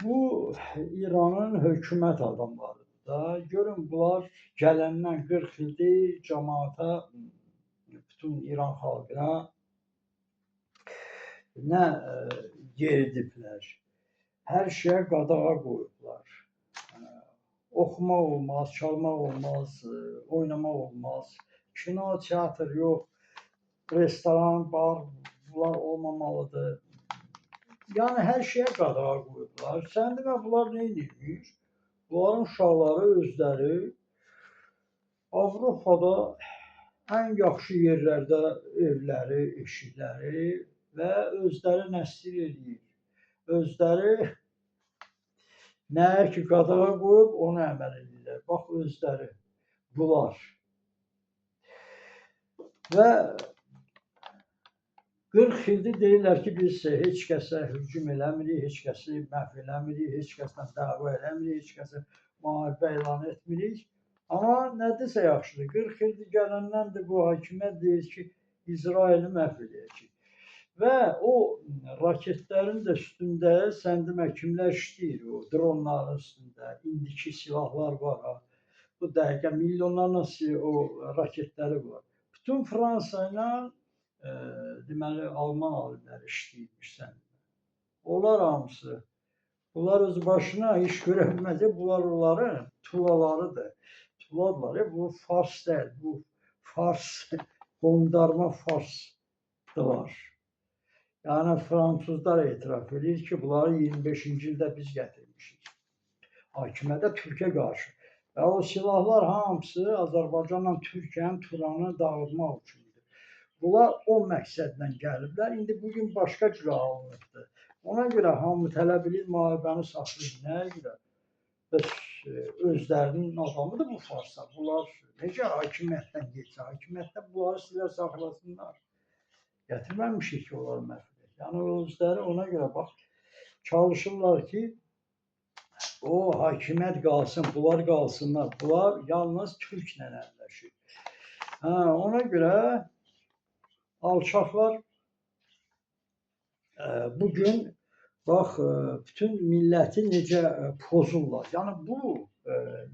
Bu İranın hökumət adamlarıdır da. Görün bunlar gələndən 40 ildir cəmaata, bütün İran xalqına nə yeridiblər. Hər şeyə qadağa qoyublar. Oxumaq olmaz, çalmaq olmaz, oynamaq olmaz. Kino, teatr yox, restoran, bar bunlar olmamalıdır. Yəni hər şeyə qadağa qoyublar. Sən demə bunlar nə edir? Bunların uşaqları özləri Avropada ən yaxşı yerlərdə evləri, eşikləri və özləri nəstir eləyir. Özləri nəyə ki qadağa qoyub onu əməl edirlər. Bax özləri bunlar. Və 40 ildir deyirlər ki, biz heç kəsə hücum eləmirik, heç kəsi məhv eləmirik, heç kəslə dava eləmirik, heç kəsə müharibə elan etmirik. Amma nədirsə yaxşıdır. 40 ildir gələndən də bu hakimiyyət deyir ki, İsraili məhv edəcək. Və o raketlərin də üstündə sən demə kimlər işləyir, o dronların üstündə indiki silahlar var ha. Bu dəqiqə milyonlarla o raketləri var. Bütün Fransa ilə deməli Alman alimləri işləyirmiş sən. Onlar hamısı, bunlar öz başına iş görə bilməyəcək, bunlar onların tulalarıdır. Tuladılar, bu fars deyil, bu fars, qondarma farsdılar. Yəni fransızlar etiraf edir ki, bunları 25-ci ildə biz gətirmişik. Hakimiyyətə Türkiyə qarşı. Və o silahlar hamısı Azərbaycanla Türkiyənin Turanı dağıtmaq üçün. Bunlar o məqsədlə gəliblər. İndi bugün başqa cür alınıbdır. Ona görə hamı tələb edir müharibəni saxlayır. Nəyə görə? Bəs özlərinin adamıdır bu farsa. Bunlar necə hakimiyyətdən getsə? Hakimiyyətdən bunları sizlər saxlasınlar. Gətirməmişik ki, onları məhv edək. Yəni özləri ona görə bax çalışırlar ki, o hakimiyyət qalsın, bunlar qalsınlar. Bunlar yalnız Türklə əlləşir. Ona görə alçaqlar bugün bax bütün milləti necə pozurlar. Yəni bu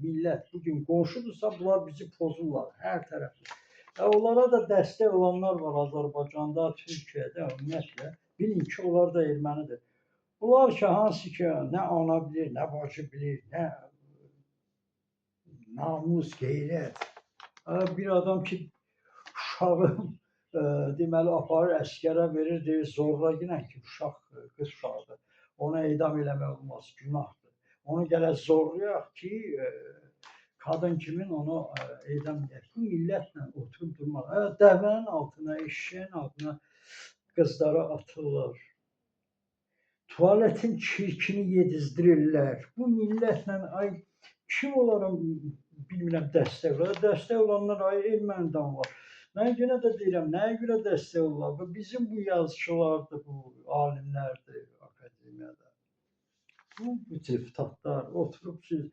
millət bugün qonşudursa bunlar bizi pozurlar hər tərəfdə. Onlara da dəstək olanlar var Azərbaycanda, Türkiyədə ümumiyyətlə. Bilin ki, onlar da ermənidir. Bunlar ki, hansı ki, nə ana bilir, nə bacı bilir, nə namus, qeyrət. Bir adam ki, uşağı deməli aparır əskərə verir, deyir zorla ginən ki, uşaq qız uşağıdır. Onu edam eləmək olmaz, günahdır. Onu gələk zorlayaq ki, qadın kimin onu edam edək. Bu millətlə oturub durmaq. Dəvənin altına, eşeğin altına qızları atırlar. Tuvaletin çirkini yedizdirirlər. Bu millətlə ay kim onlara bilmirəm dəstək olar. Dəstək olanlar ay ermənidən var. Mən yenə də deyirəm, nəyə görə dəstək olurlar? Bizim bu yazıçılardır, bu alimlərdir akademiyada. Bu deputatlar oturub siz.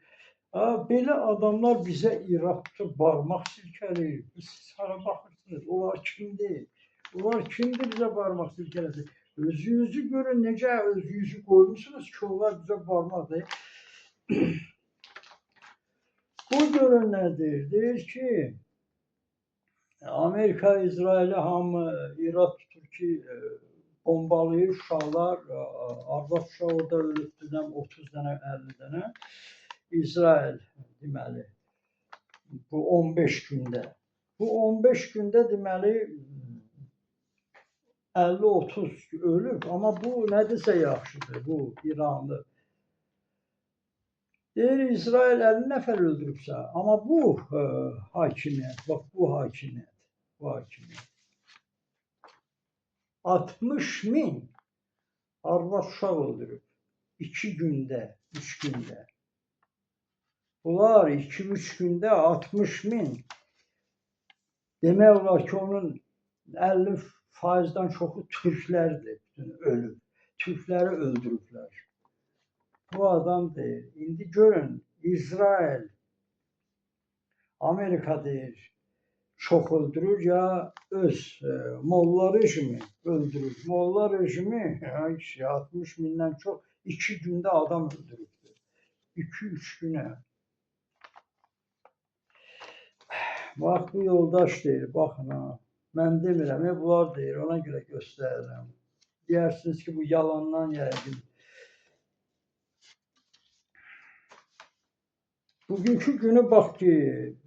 Belə adamlar bizə İraqda barmaq silkələyir. Siz hara baxırsınız? Onlar kimdir? Onlar kimdir bizə barmaq silkələsin? Özünüzü görün, necə özünüzü qoymuşsunuz ki, onlar bizə barmaq deyir. Bu görün nədir? Deyir ki, Amerika, İsraili hamı İraq tutur ki, bombalayır uşaqlar, arvad uşaq orada ölübdür, 30 dənə, 50 dənə. İsrail deməli, bu 15 gündə. Bu 15 gündə deməli 50-30 ölüb, amma bu nədirsə yaxşıdır, bu İranlı. Deyir, İsrail 50 nəfər öldürübsə, amma bu hakimiyyət, bax bu hakimiyyət. Bu hakimiyyət. 60.000 arvad uşaq öldürüb. 2 gündə, 3 gündə. Bunlar 2-3 gündə 60.000. Demək olar ki, onun 50%-dən çoxu türklərdir, ölüb. Türkləri öldürüblər. Bu adam deyir, indi görün, İsrail, Amerika deyir, çox öldürür ya öz molla rejimi öldürür. Molla rejimi 60.000-dən çox 2 gündə adam öldürübdür. 2-3 günə. Bax bu yoldaş deyir, baxın ha. Mən demirəm, bunlar deyir, ona görə göstərirəm. Deyirsiniz ki, bu yalandan yəqin. Bugünkü günü bax ki,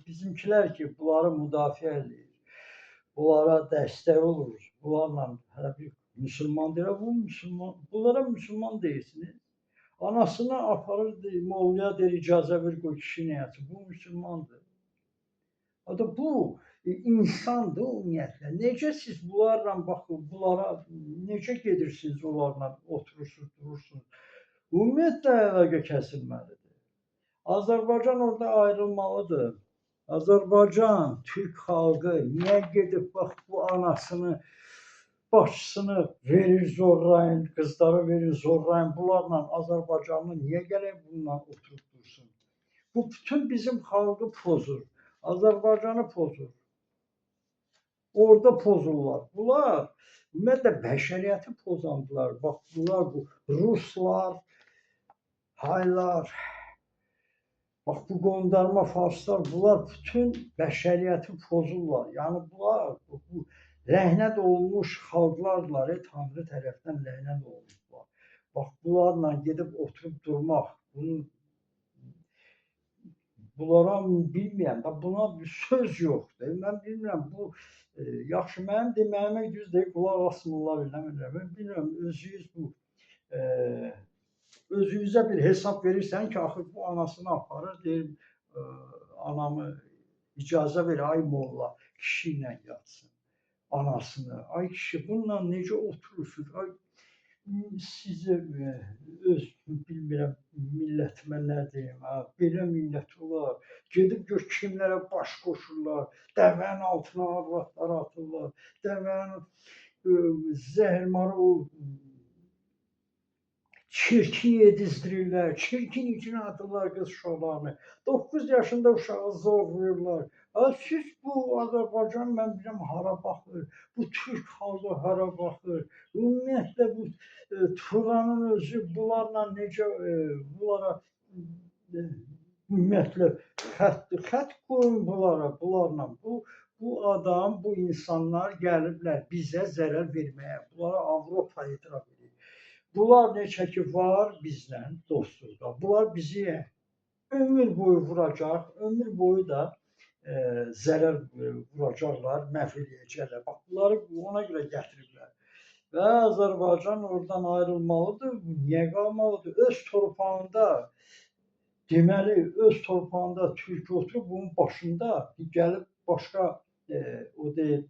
bizimkilər ki, bunları müdafiə edir. Bunlara dəstək olur. Bunlarla hələ bir müsəlman deyir, bu müsəlman, bunlara müsəlman deyirsiniz. Anasını aparır, mollaya deyir, icazə ver, qoy kişi nə yapsın. Bu müsəlmandır. Hatta bu insandır ümumiyyətlə. Necə siz bunlarla baxın, bunlara necə gedirsiniz, onlarla oturursunuz, durursunuz. Ümumiyyətlə əlaqə kəsilməlidir. Azərbaycan orada ayrılmalıdır. Azərbaycan, Türk xalqı niyə gedib bax bu anasını, başçısını verir zorlayın, qızları verir zorlayın. Bunlarla Azərbaycanlı niyə gələk bununla oturub dursun? Bu bütün bizim xalqı pozur. Azərbaycanı pozur. Orada pozurlar. Bunlar ümumiyyətlə bəşəriyyəti pozandılar. Bax bunlar bu ruslar, haylar, bax bu qondarma farslar, bunlar bütün bəşəriyyəti pozurlar. Yəni bunlar bu ləhnət olunmuş xalqlardılar, Tanrı tərəfindən ləhnət olunmuşlar. Bax bunlarla gedib oturub durmaq, bunlara bilmirəm, buna bir söz yoxdur. Mən bilmirəm, bu yaxşı, mənim deməyimə düz deyil, qulaq asmırlar, eləmirlər. Mən bilmirəm, özünüz bu özünüzə bir hesab verirsən ki, axı bu anasını aparır, deyir, anamı icazə ver, ay molla, kişi ilə yatsın, anasını. Ay kişi, bununla necə oturursunuz? Ay, sizə öz, bilmirəm, millətimə nə deyim, belə millət olar. Gedib gör kimlərə baş qoşurlar, dəvənin altına arvadları atırlar, dəvənin zəhərmarı o çirkin yedizdirirlər, çirkin içine atırlar qız uşaqlarını. 9 yaşında uşağı zorlayırlar. Siz bu Azərbaycan, mən bilirəm, hara baxır, bu Türk xalqı hara baxır. Ümumiyyətlə bu Turanın özü bunlarla necə, bunlara ümumiyyətlə xətt qoyun bunlarla. Bu adam, bu insanlar gəliblər bizə zərər verməyə. Bunlara Avropa etiraf edir. Bunlar neçə ki var bizlə dostluqda. Bunlar bizi ömür boyu vuracaq, ömür boyu da zərər vuracaqlar, məhv edəcəklər. Bax, bunları ona görə gətiriblər. Və Azərbaycan oradan ayrılmalıdır. Niyə qalmalıdır? Öz torpağında, deməli, öz torpağında Türk oturub bunun başında gəlib başqa, o deyil,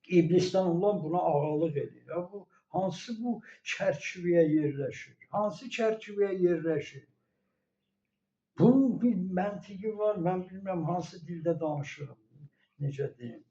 iblisdən olan buna ağalıq edir. Bu hansı bu çərçivəyə yerləşir? Hansı çərçivəyə yerləşir? Bunun bir məntiqi var, mən bilmirəm hansı dildə danışıram, necə deyim.